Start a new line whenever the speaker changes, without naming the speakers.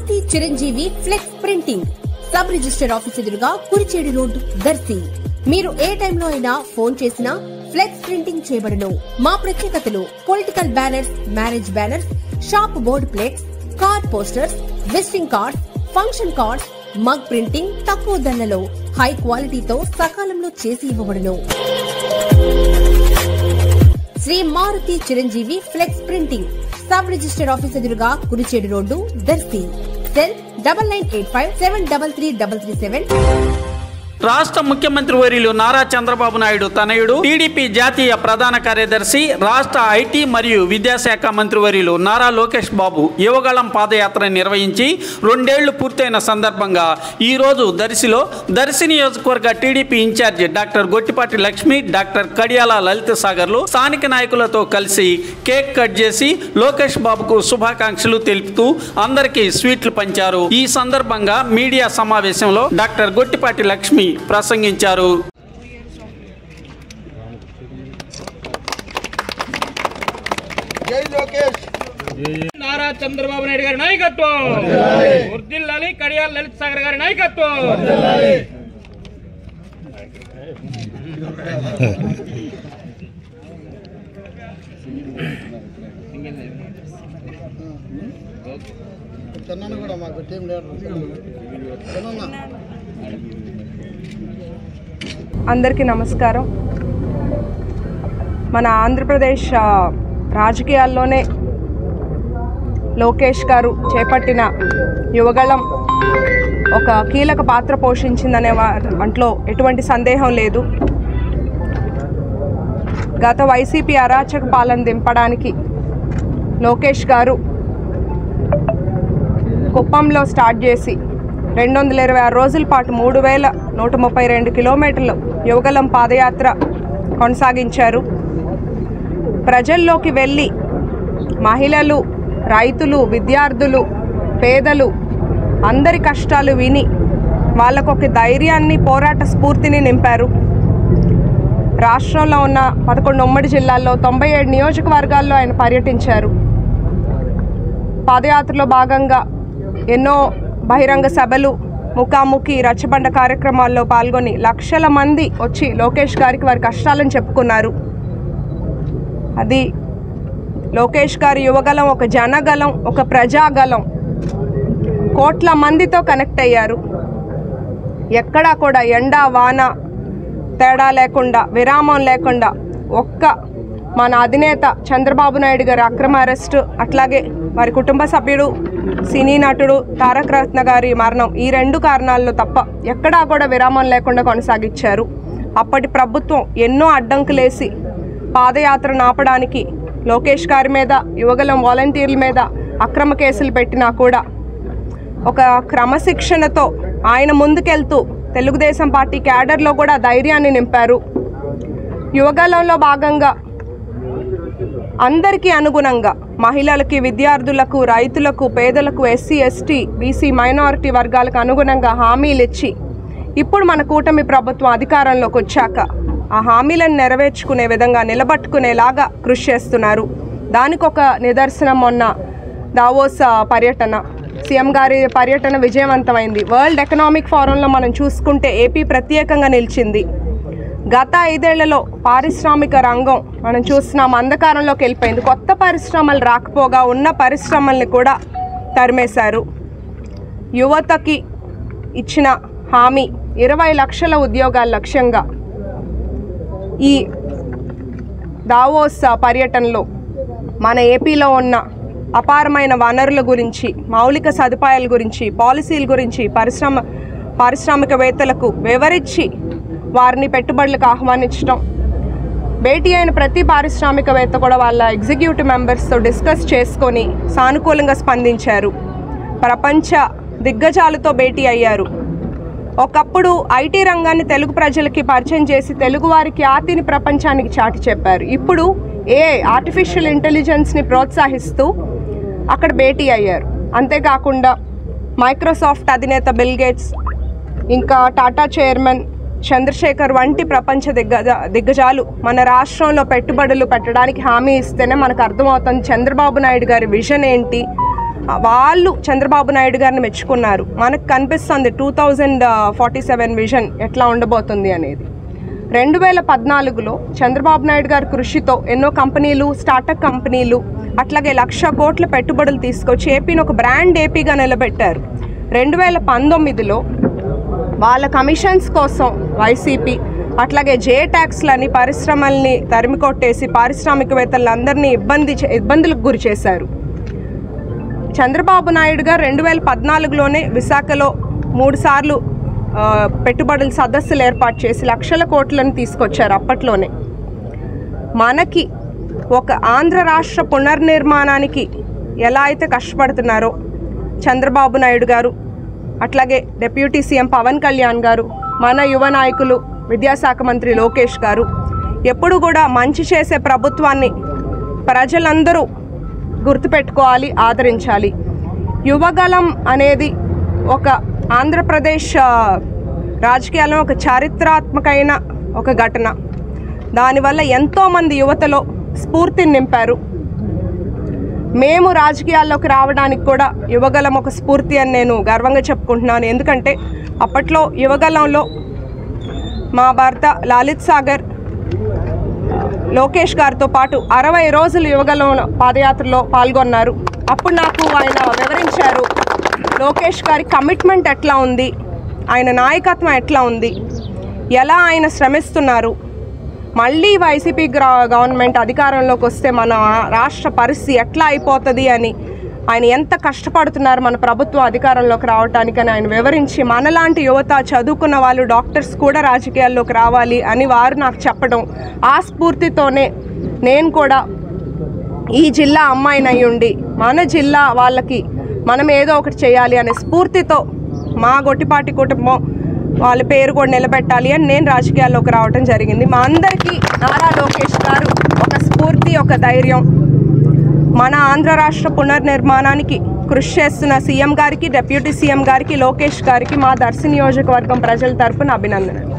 Maruti Chiranjeevi flex printing sub register office ఎదురుగా Kurichedu road Darsi. మీరు ఏ టైంలో అయినా ఫోన్ చేసినా ఫ్లెక్స్ ప్రింటింగ్ చేయబడును. మా ప్రత్యేకతలు political banners, marriage banners, shop board plates, card posters, visiting cards, function cards, mug printing తక్కువ ధరలలో హై క్వాలిటీతో సకాలంలో చేసి ఇవ్వబడును. Shri Maruti Chiranjeevi flex printing sub register office ఎదురుగా కురిచేడు రోడ్డు దర్శి. సెల్ 9985733337.
రాష్ట్ర ముఖ్యమంత్రి వర్యులు నారా చంద్రబాబు నాయుడు తనయుడు టీడీపీ జాతీయ ప్రధాన కార్యదర్శి, రాష్ట్ర ఐటీ మరియు విద్యాశాఖ మంత్రి వర్యులు నారా లోకేష్ బాబు యువగళం పాదయాత్ర నిర్వహించి 2 ఏళ్లు పూర్తయిన సందర్భంగా ఈరోజు దర్శిలో దర్శి నియోజకవర్గ TDP incharge doctor Gottipati Lakshmi, doctor Kadiyala Lalitha సాగర్లు స్థానిక నాయకులతో కలిసి కేక్ కట్ చేసి లోకేష్ బాబుకు శుభాకాంక్షలు తెలుపుతూ అందరికీ స్వీట్లు పంచారు. ఈ సందర్భంగా మీడియా సమావేశంలో డాక్టర్ గొట్టిపాటి లక్ష్మి ప్రసంగించారు.
జై లోకేష్.
నారా చంద్రబాబు నాయుడు గారి నాయకత్వం వర్ధిల్లాలి. కడియాల లలిత సాగర్ గారి నాయకత్వం.
కూడా మాకు టీం లీడర్
అందరికీ నమస్కారం. మన ఆంధ్రప్రదేశ్ రాజకీయాల్లోనే లోకేష్ గారు చేపట్టిన యువగళం ఒక కీలక పాత్ర పోషించిందనే దాంట్లో ఎటువంటి సందేహం లేదు. గత వైసీపీ అరాచక పాలన దింపడానికి లోకేష్ గారు కుప్పంలో స్టార్ట్ చేసి 226 రోజుల పాటు 3132 కిలోమీటర్లు యువగళం పాదయాత్ర కొనసాగించారు. ప్రజల్లోకి వెళ్ళి మహిళలు, రైతులు, విద్యార్థులు, పేదలు అందరి కష్టాలు విని వాళ్ళకొక ధైర్యాన్ని, పోరాట స్ఫూర్తిని నింపారు. రాష్ట్రంలో ఉన్న 11 ఉమ్మడి జిల్లాల్లో 97 నియోజకవర్గాల్లో ఆయన పర్యటించారు. పాదయాత్రలో భాగంగా ఎన్నో బహిరంగ సభలు, ముఖాముఖి, రచ్చబండ కార్యక్రమాల్లో పాల్గొని లక్షల మంది వచ్చి లోకేష్ గారికి వారి కష్టాలను చెప్పుకున్నారు. అది లోకేష్ గారి యువగలం ఒక జనగలం, ఒక ప్రజాగలం. కోట్ల మందితో కనెక్ట్ అయ్యారు. ఎక్కడా కూడా ఎండ వాన తేడా లేకుండా, విరామం లేకుండా మన అధినేత చంద్రబాబు నాయుడు గారి అక్రమ అరెస్టు, అట్లాగే వారి కుటుంబ సభ్యుడు సినీ నటుడు తారక రత్న గారి మరణం, ఈ 2 కారణాల్లో తప్ప ఎక్కడా కూడా విరామం లేకుండా కొనసాగించారు. అప్పటి ప్రభుత్వం ఎన్నో అడ్డంకులేసి పాదయాత్రను ఆపడానికి లోకేష్ గారి మీద, యువగలం వాలంటీర్ల మీద అక్రమ కేసులు పెట్టినా కూడా ఒక క్రమశిక్షణతో ఆయన ముందుకెళ్తూ తెలుగుదేశం పార్టీ క్యాడర్లో కూడా ధైర్యాన్ని నింపారు. యువగలంలో భాగంగా అందరికీ అనుగుణంగా మహిళలకి, విద్యార్థులకు, రైతులకు, పేదలకు, ఎస్సీ, ఎస్టీ, బీసీ, మైనారిటీ వర్గాలకు అనుగుణంగా హామీలు ఇచ్చి ఇప్పుడు మన కూటమి ప్రభుత్వం అధికారంలోకి వచ్చాక ఆ హామీలను నెరవేర్చుకునే విధంగా, నిలబట్టుకునేలాగా కృషి చేస్తున్నారు. దానికి ఒక నిదర్శనం మొన్న దావోస్ పర్యటన, సీఎం గారి పర్యటన విజయవంతమైంది. వరల్డ్ ఎకనామిక్ ఫోరంలో మనం చూసుకుంటే ఏపీ ప్రత్యేకంగా నిలిచింది. గత 5 ఏళ్లలో పారిశ్రామిక రంగం మనం చూస్తున్నాం అంధకారంలోకి వెళ్ళిపోయింది. కొత్త పరిశ్రమలు రాకపోగా ఉన్న పరిశ్రమల్ని కూడా తరిమేశారు. యువతకి ఇచ్చిన హామీ 20 లక్షల ఉద్యోగాల లక్ష్యంగా ఈ దావోస్ పర్యటనలో మన ఏపీలో ఉన్న అపారమైన వనరుల గురించి, మౌలిక సదుపాయాల గురించి, పాలసీల గురించి పారిశ్రామికవేత్తలకు వివరించి వారిని పెట్టుబడులకు ఆహ్వానించడం, భేటీ అయిన ప్రతి పారిశ్రామికవేత్త కూడా వాళ్ళ ఎగ్జిక్యూటివ్ మెంబర్స్తో డిస్కస్ చేసుకొని సానుకూలంగా స్పందించారు. ప్రపంచ దిగ్గజాలతో భేటీ అయ్యారు. ఒకప్పుడు ఐటీ రంగాన్ని తెలుగు ప్రజలకి పరిచయం చేసి తెలుగువారి ఖ్యాతిని ప్రపంచానికి చాటి చెప్పారు. ఇప్పుడు ఆర్టిఫిషియల్ ఇంటెలిజెన్స్ని ప్రోత్సహిస్తూ అక్కడ భేటీ అయ్యారు. అంతేకాకుండా మైక్రోసాఫ్ట్ అధినేత బిల్ గేట్స్, ఇంకా టాటా చైర్మన్ చంద్రశేఖర్ వంటి ప్రపంచ దిగ్గజాలు మన రాష్ట్రంలో పెట్టుబడులు పెట్టడానికి హామీ ఇస్తేనే మనకు అర్థమవుతుంది చంద్రబాబు నాయుడు గారి విజన్ ఏంటి, వాళ్ళు చంద్రబాబు నాయుడు గారిని మెచ్చుకున్నారు. మనకు కనిపిస్తుంది 2047 విజన్ ఎట్లా ఉండబోతుంది అనేది. 2014లో చంద్రబాబు నాయుడు గారి కృషితో ఎన్నో కంపెనీలు, స్టార్టప్ కంపెనీలు, అట్లాగే 1,00,000 కోట్ల పెట్టుబడులు తీసుకొచ్చి ఏపీని ఒక బ్రాండ్ ఏపీగా నిలబెట్టారు. 2019లో వాళ్ళ కమిషన్స్ కోసం వైసీపీ అట్లాగే జే ట్యాక్స్లని పరిశ్రమల్ని తరిమికొట్టేసి పారిశ్రామికవేత్తలందరినీ ఇబ్బందులకు గురి చేశారు. చంద్రబాబు నాయుడు గారు 2014లోనే విశాఖలో 3 సార్లు పెట్టుబడుల సదస్సులు ఏర్పాటు చేసి 1,00,000 కోట్లను తీసుకొచ్చారు. అప్పట్లోనే మనకి ఒక ఆంధ్ర రాష్ట్ర పునర్నిర్మాణానికి ఎలా అయితే కష్టపడుతున్నారో చంద్రబాబు నాయుడు గారు, అట్లాగే డిప్యూటీ సీఎం పవన్ కళ్యాణ్ గారు, మన యువ నాయకులు విద్యాశాఖ మంత్రి లోకేష్ గారు ఎప్పుడు కూడా మంచి చేసే ప్రభుత్వాన్ని ప్రజలందరూ గుర్తుపెట్టుకోవాలి, ఆదరించాలి. యువగలం అనేది ఒక ఆంధ్రప్రదేశ్ రాజకీయాల్లో ఒక చారిత్రాత్మకమైన ఒక ఘటన. దానివల్ల ఎంతోమంది యువతలో స్ఫూర్తిని నింపారు. మేము రాజకీయాల్లోకి రావడానికి కూడా యువగలం ఒక స్ఫూర్తి అని నేను గర్వంగా చెప్పుకుంటున్నాను. ఎందుకంటే అప్పట్లో యువగలంలో మా భర్త లలిత్ సాగర్ లోకేష్ గారితో పాటు 60 రోజులు యువగలం పాదయాత్రలో పాల్గొన్నారు. అప్పుడు నాకు ఆయన వివరించారు లోకేష్ గారి కమిట్మెంట్ ఎట్లా ఉంది, ఆయన నాయకత్వం ఎట్లా ఉంది, ఎలా ఆయన శ్రమిస్తున్నారు, మళ్ళీ వైసీపీ గవర్నమెంట్ అధికారంలోకి వస్తే మన రాష్ట్ర పరిస్థితి ఎట్లా అయిపోతుంది అని ఆయన ఎంత కష్టపడుతున్నారు మన ప్రభుత్వం అధికారంలోకి రావటానికని ఆయన వివరించి, మనలాంటి యువత చదువుకున్న వాళ్ళు డాక్టర్స్ కూడా రాజకీయాల్లోకి రావాలి అని వారు నాకు చెప్పడం, ఆ స్ఫూర్తితోనే నేను కూడా ఈ జిల్లా అమ్మాయినై ఉండి మన జిల్లా వాళ్ళకి మనం ఏదో ఒకటి చేయాలి అనే స్ఫూర్తితో మా గొట్టిపాటి కుటుంబం వాళ్ళ పేరు కూడా నిలబెట్టాలి అని నేను రాజకీయాల్లోకి రావడం జరిగింది. మా అందరికీ నారా లోకేష్ గారు ఒక స్ఫూర్తి, ఒక ధైర్యం. మన ఆంధ్ర రాష్ట్ర పునర్నిర్మాణానికి కృషి చేస్తున్న సీఎం గారికి, డిప్యూటీ సీఎం గారికి, లోకేష్ గారికి మా దర్శి నియోజకవర్గం ప్రజల తరపున అభినందనలు.